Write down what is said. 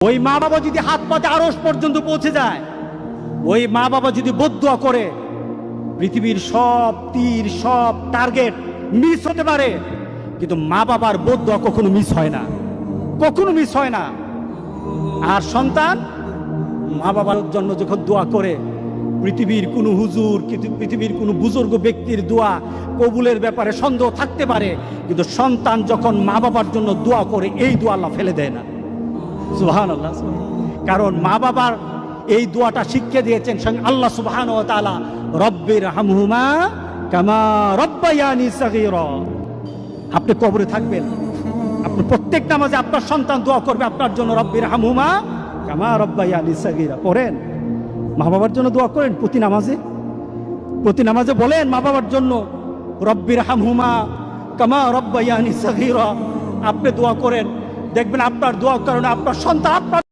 ওই মা বাবা যদি হাত পাতে আরশ পর্যন্ত পৌঁছে যায়, ওই মা বাবা যদি বদদুয়া করে, পৃথিবীর সব তীর সব টার্গেট মিস হতে পারে, কিন্তু মা বাবার বদদুয়া কখনো মিস হয় না, কখনো মিস হয় না। আর সন্তান মা বাবার জন্য যখন দোয়া করে, পৃথিবীর কোনো হুজুর, পৃথিবীর কোনো বুজুর্গ ব্যক্তির দোয়া কবুলের ব্যাপারে সন্দেহ থাকতে পারে, কিন্তু সন্তান যখন মা বাবার জন্য দোয়া করে, এই দোয়া আল্লাহ ফেলে দেয় না। সুবহানাল্লাহ। কারণ মা বাবার এই দোয়াটা শিখিয়ে দিয়েছেন স্বয়ং আল্লাহ সুবহানাহু ওয়া তাআলা, রব্বির হামহুমা কামা রব্বায়ানি সগীরা। আপনি কবরে থাকবেন, আপনি প্রত্যেক নামাজে আপনার সন্তান দোয়া করবে আপনার জন্য, রব্বির হামহুমা কামা রব্বায়ানি সগীরা। পড়েন, মা বাবার জন্য দোয়া করেন প্রতি নামাজে বলেন মা বাবার জন্য, রব্বির হামহুমা কামা রব্বায়ানি সগীরা। আপনি দোয়া করেন, দেখবেন আপনার দোয়ার কারণে আপনার সন্তান আপনার